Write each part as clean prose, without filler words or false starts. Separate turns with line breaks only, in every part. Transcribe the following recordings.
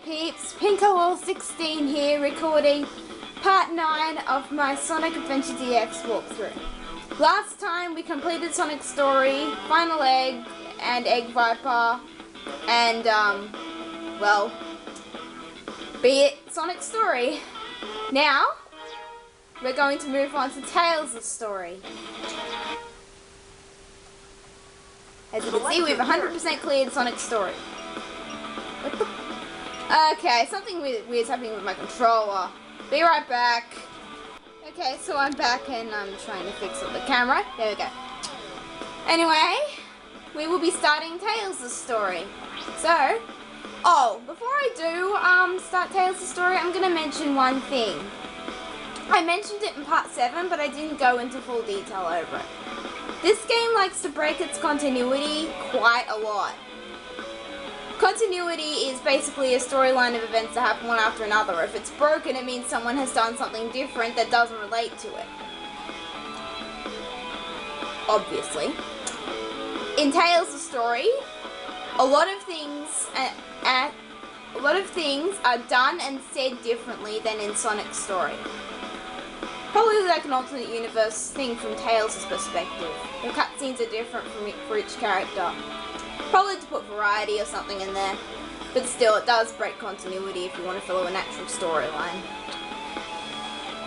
peeps, Pinko16 here, recording part 9 of my Sonic Adventure DX walkthrough. Last time we completed Sonic's story, Final Egg, and Egg Viper, and, well, be it Sonic's story. Now, we're going to move on to Tails' story. As you can see, we've 100% cleared Sonic's story. What the? Okay, something weird's happening with my controller. Be right back. Okay, so I'm back and I'm trying to fix up the camera. There we go. Anyway, we will be starting Tails' story. So, before I do start Tails' story, I'm going to mention one thing. I mentioned it in part 7, but I didn't go into full detail over it. This game likes to break its continuity quite a lot. Continuity is basically a storyline of events that happen one after another. If it's broken, it means someone has done something different that doesn't relate to it. Obviously. In Tails' story, a lot of things are done and said differently than in Sonic's story. Probably like an alternate universe thing from Tails' perspective. The cutscenes are different for each character. Probably to put variety or something in there. But still, it does break continuity if you want to follow a natural storyline.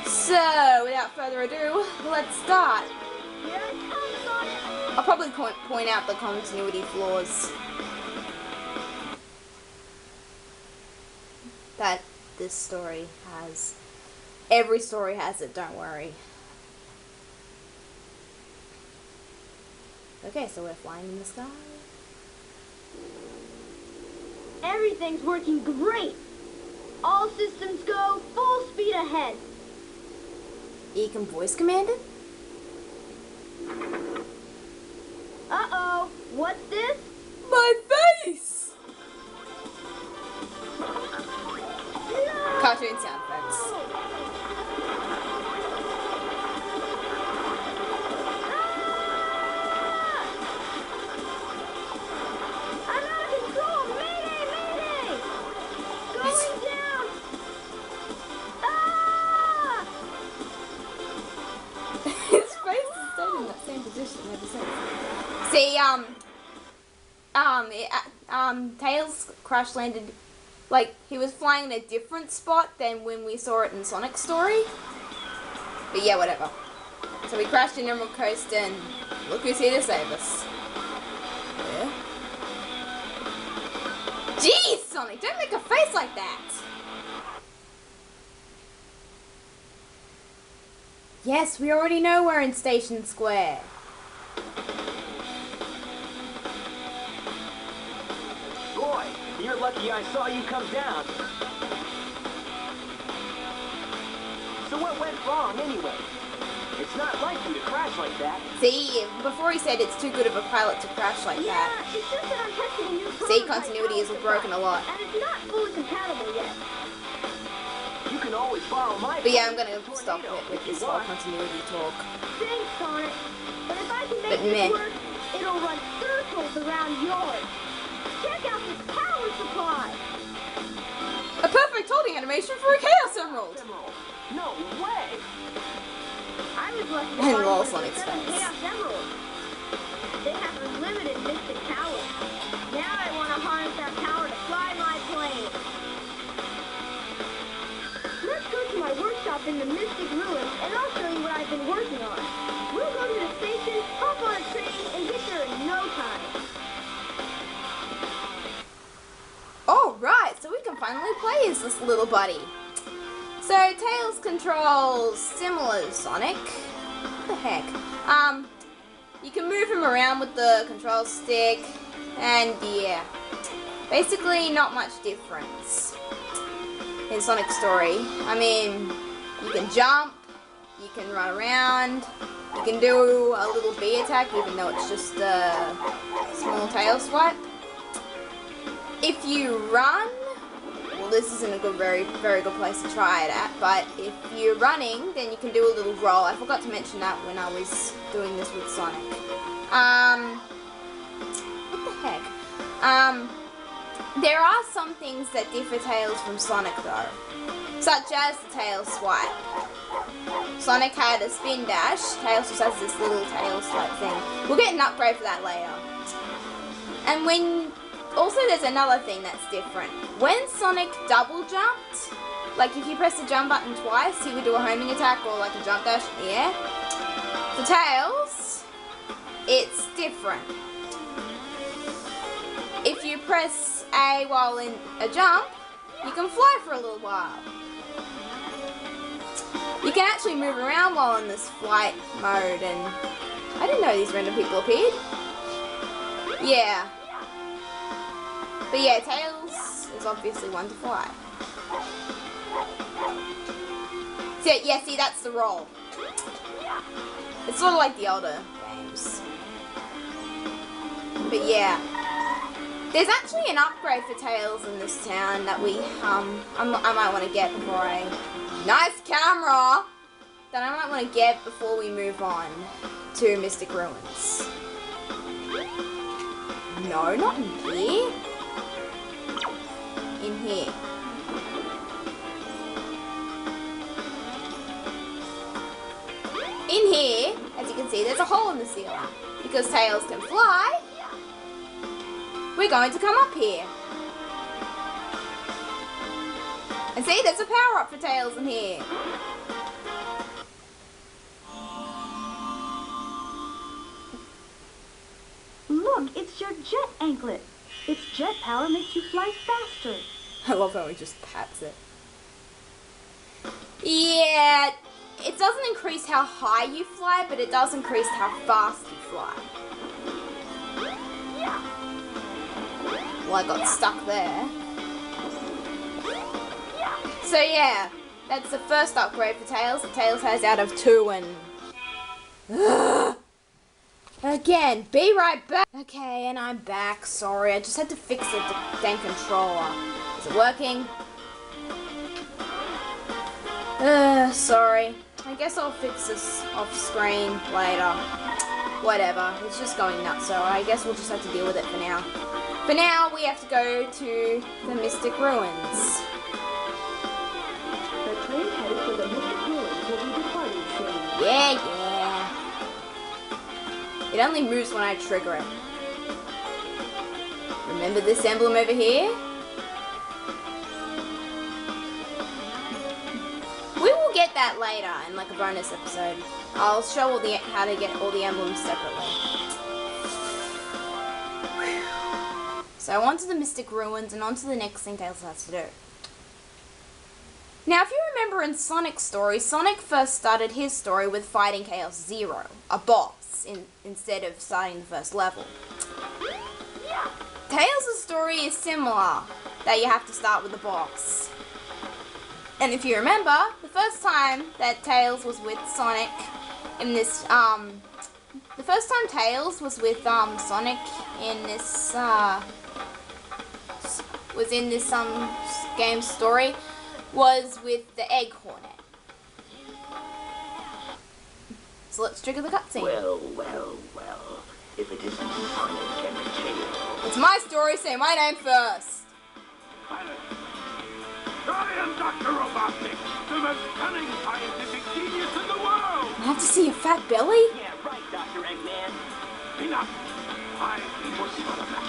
So, without further ado, let's start. I'll probably point out the continuity flaws that this story has. Every story has it, don't worry. Okay, so we're flying in the sky.
Everything's working great. All systems go, full speed ahead.
You can voice command it?
Uh-oh, what's this?
My face!
No!
Cartoon sound effects. See, Tails crash landed, like, he was flying in a different spot than when we saw it in Sonic's story. But yeah, whatever. So we crashed in Emerald Coast and look who's here to save us. Yeah. Jeez, Sonic, don't make a face like that! Yes, we already know we're in Station Square.
Boy, you're lucky I saw you come down. So what went wrong anyway? It's not like you to crash like that.
See, before he said it's too good of a pilot to crash like that.
Yeah, it's just that I'm testing a new prototype.
See, continuity is broken a lot.
And it's not fully compatible yet.
You can always borrow my.
But yeah, I'm gonna stop it with this whole continuity talk.
Thanks, Sonic. But if I can make this work, it'll run circles around yours. Check out this power supply.
A perfect holding animation for a Chaos Emerald.
No way.
I was lucky to
And
find
lol,
one
Sonic's
of the 7
face.
Chaos Emeralds. They have unlimited mystic power. Now I want to harness that power to fly my plane. Let's go to my workshop in the Mystic Ruins, and I'll show you what I've been working on. We'll go to the station, hop on a train, and get there in no time.
Alright, so we can finally play as this little buddy. So, Tails controls similar to Sonic. What the heck? You can move him around with the control stick, and yeah. Basically, not much difference in Sonic's story. I mean, you can jump, you can run around, you can do a little B attack, even though it's just a small tail swipe. If you run, well, this isn't a very good place to try it at, but if you're running, then you can do a little roll. I forgot to mention that when I was doing this with Sonic. What the heck? There are some things that differ Tails from Sonic though, such as the tail swipe. Sonic had a spin dash, Tails just has this little tail swipe thing. We'll get an upgrade for that later. And also there's another thing that's different. When Sonic double jumped, like if you press the jump button twice, he would do a homing attack or like a jump dash in the air. For Tails, it's different. If you press A while in a jump, you can fly for a little while. You can actually move around while in this flight mode, and I didn't know these random people appeared. Yeah. But yeah, Tails is obviously one to fly. So yeah, see, that's the roll. It's sort of like the older games. But yeah. There's actually an upgrade for Tails in this town that I might want to get before I... Nice camera! That I might want to get before we move on to Mystic Ruins. No, not in here. In here. In here, as you can see, there's a hole in the ceiling. Because Tails can fly, we're going to come up here. And see, there's a power-up for Tails in here.
Look, it's your Jet Anklet. Its jet power makes you fly faster.
I love how he just pats it. Yeah, it doesn't increase how high you fly, but it does increase how fast you fly. Well, I got stuck there. So yeah, that's the first upgrade for Tails. Tails has out of 2 and... Again, be right back. Okay, and I'm back. Sorry, I just had to fix the dang controller. Is it working? Sorry. I guess I'll fix this off screen later. Whatever, it's just going nuts, so I guess we'll just have to deal with it for now. For now, we have to go to the Mystic Ruins.
The train headed for the Mystic Ruins will be departing soon.
Yeah. It only moves when I trigger it. Remember this emblem over here? We will get that later in like a bonus episode. I'll show how to get all the emblems separately. So on to the Mystic Ruins and on to the next thing Tails has to do. Now if you remember in Sonic's story, Sonic first started his story with fighting Chaos Zero, a boss, instead of starting the first level. Tails' story is similar, that you have to start with the boss. And if you remember, the first time that Tails was with Sonic in this, the first time Tails was with Sonic in this, was in this game story, was with the Egg Hornet. So let's trigger the cutscene.
Well. If it isn't Sonic and Tails.
It's my story, say my name first.
I am Dr. Robotnik, the most cunning scientific genius in the world!
I have to see your fat belly?
Yeah, right, Dr. Eggman.
Enough! I was son of that.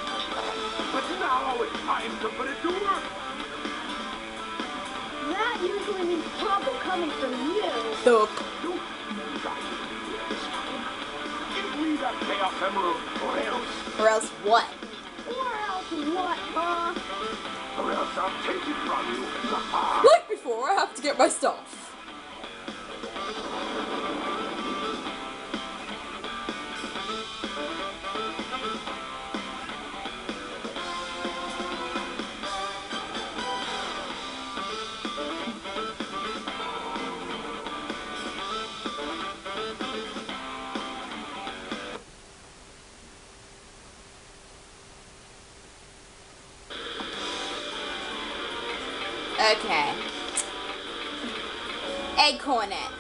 But now it's time to put it to work!
That usually means trouble coming from you.
Duck.
Don't try to do it this time. Give me that Chaos Emerald, or else...
Or else what?
Or else what, huh?
Or else I'll take it from you.
Like before, I have to get my stuff. Okay. Egg Hornet.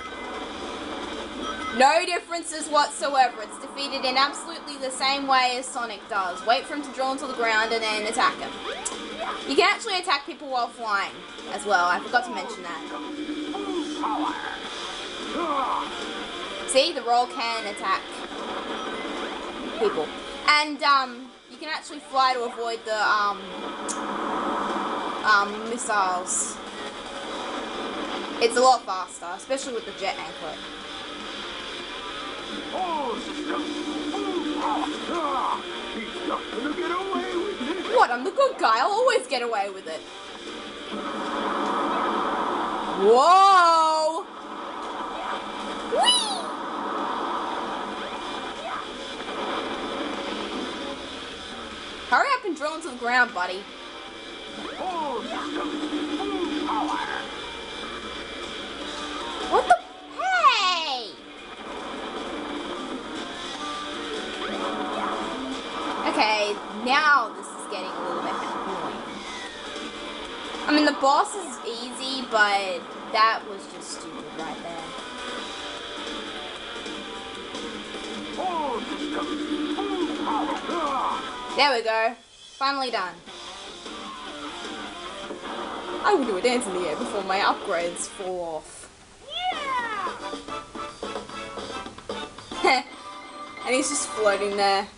No differences whatsoever. It's defeated in absolutely the same way as Sonic does. Wait for him to draw into the ground and then attack him. You can actually attack people while flying as well. I forgot to mention that. See, the roll can attack people. And you can actually fly to avoid the missiles. It's a lot faster, especially with the Jet Anklet.
He's not gonna get away with it.
What? I'm the good guy. I'll always get away with it. Whoa! Whee! Hurry up and drill into the ground, buddy.
All systems, full power.
What the? Hey! Okay, now this is getting a little bit annoying. I mean, the boss is easy, but that was just stupid right there.
All systems, full power.
There we go. Finally done. I will do a dance in the air before my upgrades fall off.
Yeah!
And he's just floating there.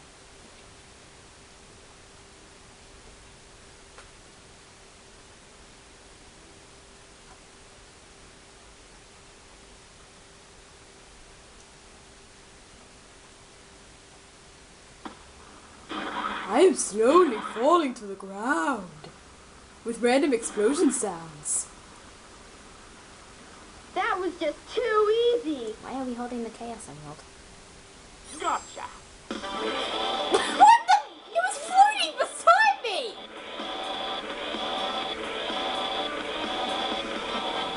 I am slowly falling to the ground with random explosion sounds.
That was just too easy.
Why are we holding the Chaos Emerald?
Gotcha.
What the? It was floating beside me!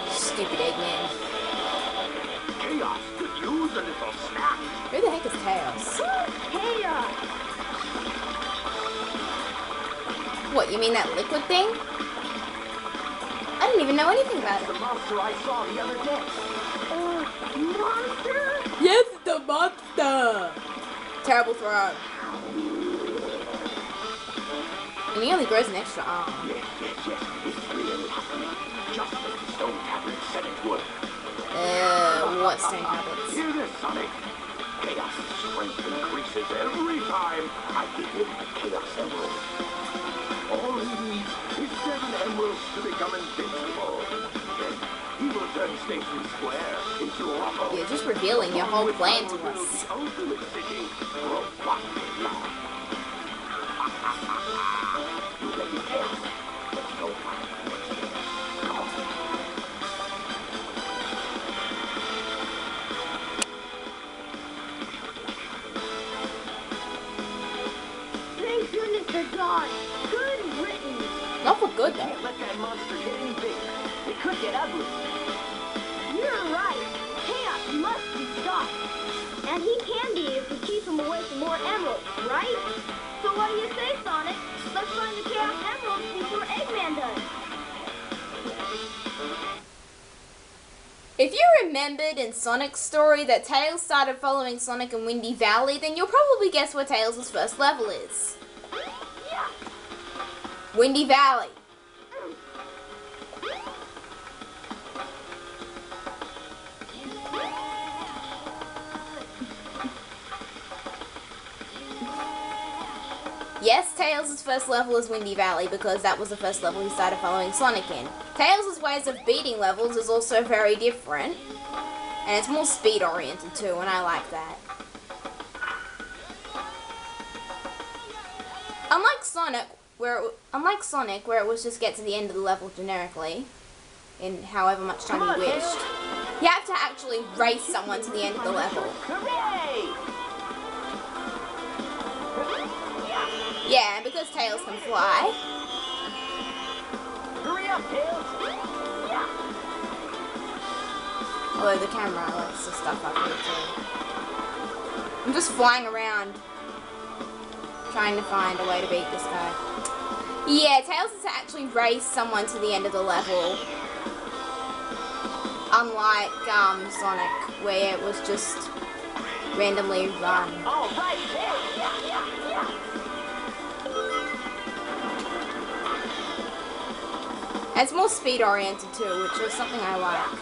Stupid Eggman.
Chaos could use a little snack.
Who the heck is Chaos?
Chaos.
What, you mean that liquid thing? I didn't even know anything about
The
it.
monster I saw the other day.
Monster?
Yes, the monster! Terrible throw. And he only grows an extra arm.
Yes, it's really happening. Just as the stone tablet said it would.
What stone tablets?
Hear this, Sonic. Chaos strength increases every time I give him a Chaos Emerald. All he needs is 7 emeralds to become invincible. Then he will turn Station Square into rubble.
You're just revealing your whole plan to
Build
us.
the ultimate city for a rocket launch. You may be Chaos, but no matter. Come on.
Thank goodness they're gone. Good riddance.
Not for good though.
Can't let that monster get any bigger. It could get ugly.
You're right. Chaos must be stopped. And he can be if we keep him away from more emeralds, right? So what do you say, Sonic? Let's find the Chaos Emeralds before Eggman does.
If you remembered in Sonic's story that Tails started following Sonic in Windy Valley, then you'll probably guess where Tails' first level is. Windy Valley. Yes, Tails' first level is Windy Valley because that was the first level he started following Sonic in. Tails' ways of beating levels is also very different, and it's more speed oriented too, and I like that. Unlike Sonic, where it was just get to the end of the level generically, in however much time you wished, you have to actually race someone to the end of the level.
Hooray!
Yeah, and because Tails can fly.
Hurry up, Tails!
Although the camera likes to stuff up here too. I'm just flying around, trying to find a way to beat this guy. Yeah, Tails is to actually race someone to the end of the level. Unlike Sonic, where it was just randomly run.
All right, Tails!
And it's more speed oriented too, which is something I like.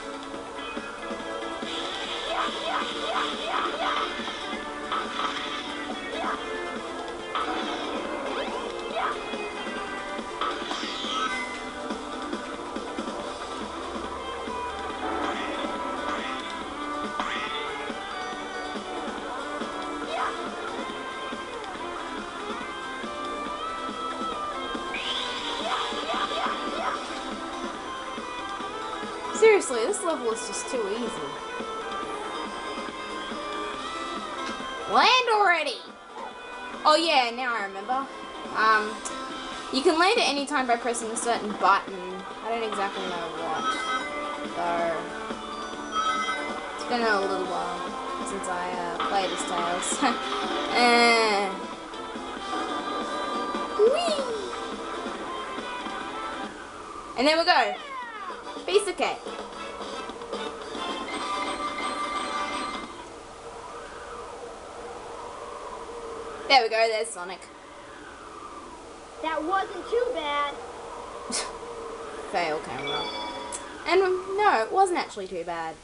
Seriously, this level is just too easy. Land already! Oh yeah, now I remember. You can land at any time by pressing a certain button. I don't exactly know what. So, it's been a little while since I played as Tails. Whee! And there we go. Piece of cake. There we go, there's Sonic.
That wasn't too bad.
Fail camera. And no, it wasn't actually too bad.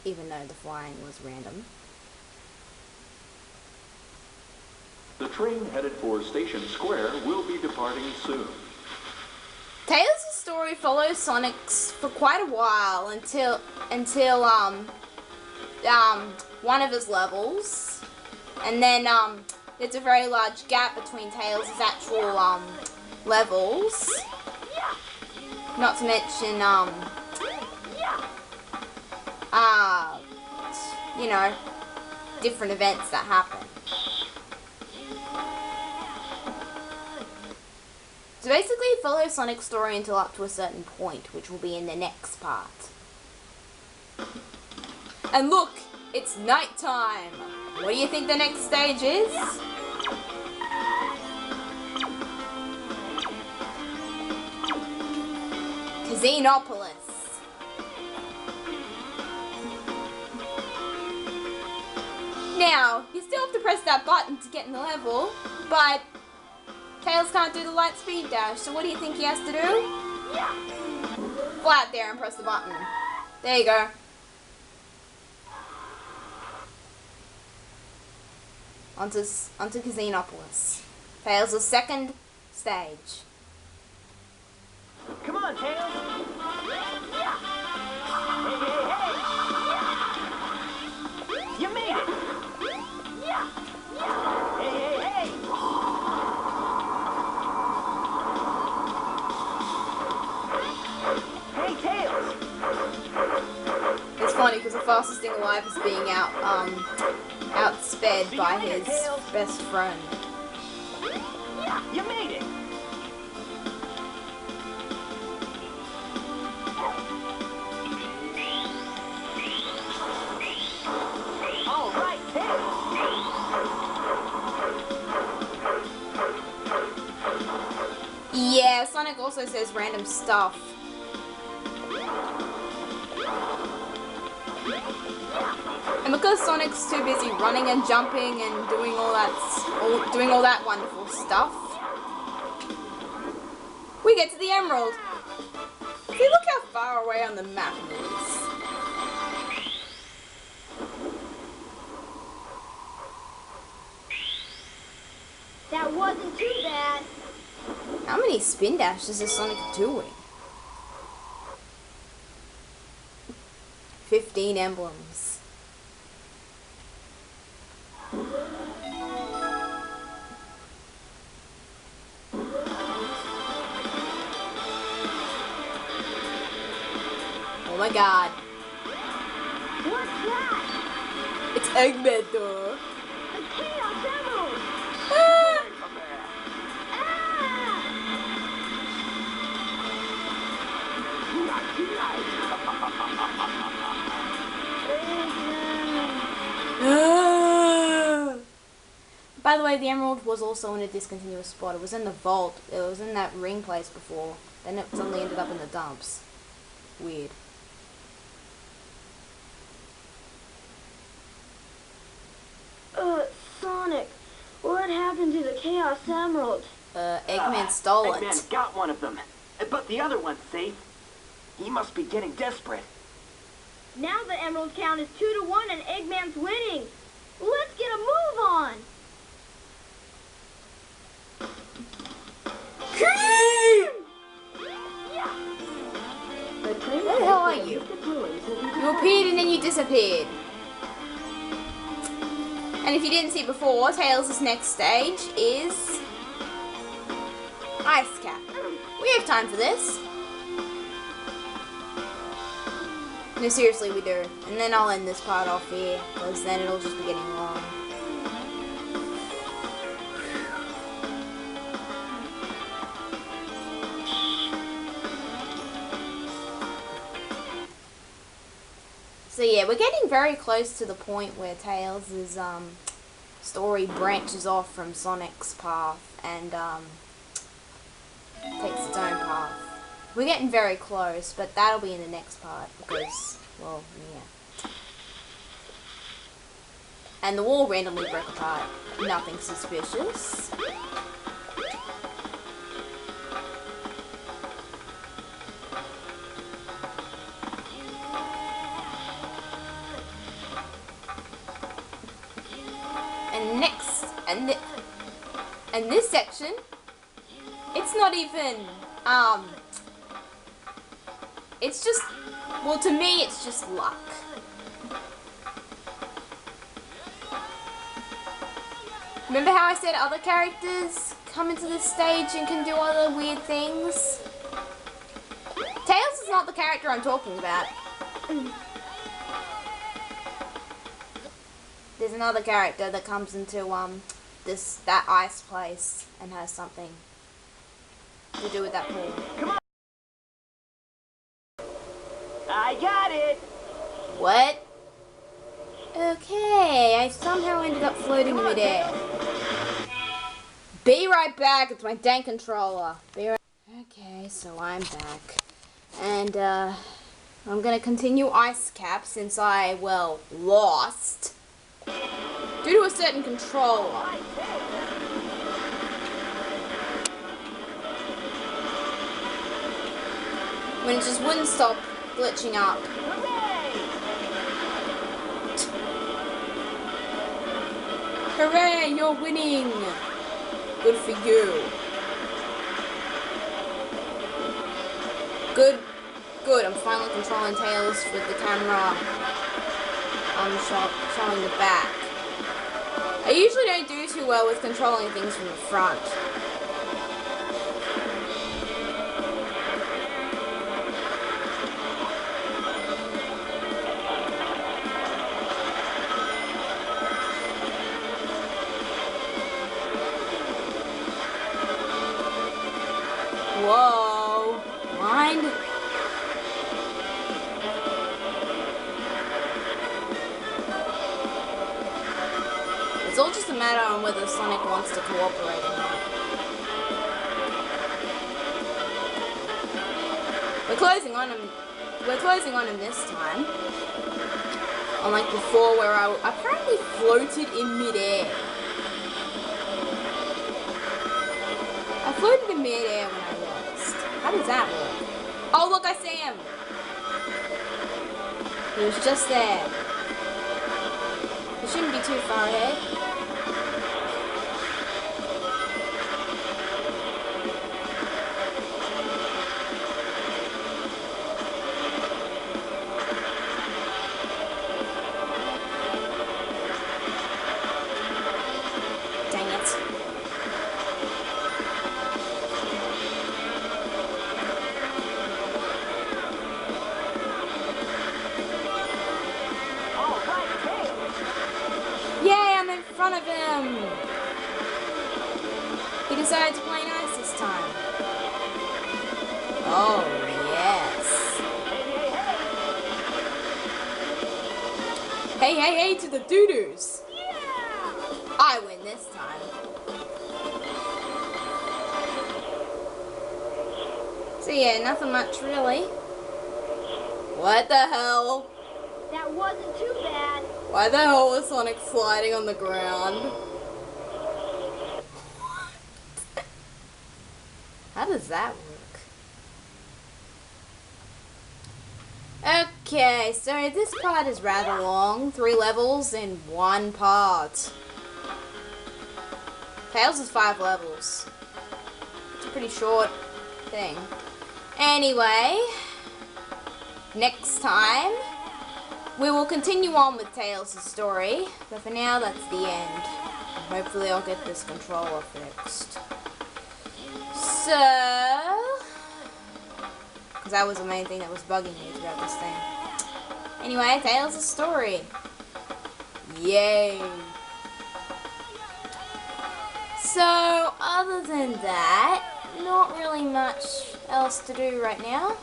Even though the flying was random.
The train headed for Station Square will be departing soon.
Tails' story follows Sonic's for quite a while until one of his levels, and then there's a very large gap between Tails' actual levels. Not to mention you know, different events that happen. So basically, follow Sonic's story until up to a certain point, which will be in the next part. And look, it's nighttime. What do you think the next stage is? Casinopolis. Now, you still have to press that button to get in the level, but Tails can't do the light speed dash, so what do you think he has to do? Fly out there and press the button. There you go. Onto Casinopolis. Tails' second stage.
Come on, Tails! Hey! You made it! Hey! Hey, Tails!
It's funny because the fastest thing alive is being outsped by his best friend.
You made it! All right, Tails!
Yeah, Sonic also says random stuff. And because Sonic's too busy running and jumping and doing all that wonderful stuff, we get to the Emerald. See, look how far away on the map it is.
That wasn't too bad.
How many spin dashes is Sonic doing? 15 emblems. Oh my god.
What's that?
It's Eggman.
The Chaos Emerald!
Ah! By the way, the emerald was also in a discontinuous spot. It was in the vault. It was in that ring place before. Then it suddenly ended up in the dumps. Weird.
Sonic, what happened to the Chaos Emerald?
Eggman stole it.
Eggman got one of them. But the other one's safe. He must be getting desperate.
Now the emerald count is 2-1 and Eggman's winning. Let's get a move on.
Where the hell are you? You appeared and then you disappeared. And if you didn't see before, Tails' next stage is Ice Cap. We have time for this. No, seriously, we do. And then I'll end this part off here, because then it'll just be getting long. So yeah, we're getting very close to the point where Tails' story branches off from Sonic's path and takes its own path. We're getting very close, but that'll be in the next part because, well, yeah. And the wall randomly broke apart. Nothing suspicious. And next, and this section, it's not even, it's just, well, to me, it's just luck. Remember how I said other characters come into this stage and can do other weird things? Tails is not the character I'm talking about. There's another character that comes into that ice place and has something to do with that pool.
Come on. I got it.
What? Okay, I somehow ended up floating in midair. Be right back, it's my dang controller. Be right. Okay, so I'm back. And I'm gonna continue Ice Cap since I, well, lost. Due to a certain controller. When it just wouldn't stop glitching up. Hooray, you're winning! Good for you. Good. Good, I'm finally controlling Tails with the camera. I'm showing the back. I usually don't do too well with controlling things from the front. Whoa. Mind? It's all just a matter on whether Sonic wants to cooperate or not. We're closing on him this time. Unlike before where I apparently floated in midair. I floated in midair when I lost. How does that work? Oh look, I see him! He was just there. He shouldn't be too far ahead. Dang it. Yay, I'm in front of him! He decided to play nice this time. Oh, yes. Hey, hey, hey to the doo-doos!
Yeah!
I win this time. So yeah, nothing much really. What the hell?
That wasn't too bad.
Why the hell was Sonic sliding on the ground? How does that work? Okay, so this part is rather long. 3 levels in 1 part. Tails is 5 levels. It's a pretty short thing. Anyway, next time we will continue on with Tails' story, but for now that's the end. Hopefully I'll get this controller fixed. So, because that was the main thing that was bugging me throughout this thing. Anyway, Tails' story. Yay! So, other than that, not really much else to do right now,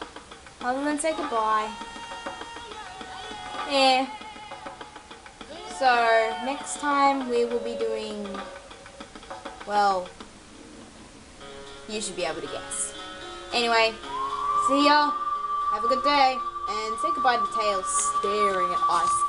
other than say goodbye. Yeah. So, next time we will be doing, well, you should be able to guess. Anyway, see ya, have a good day, and say goodbye to Tails staring at Ice Cap.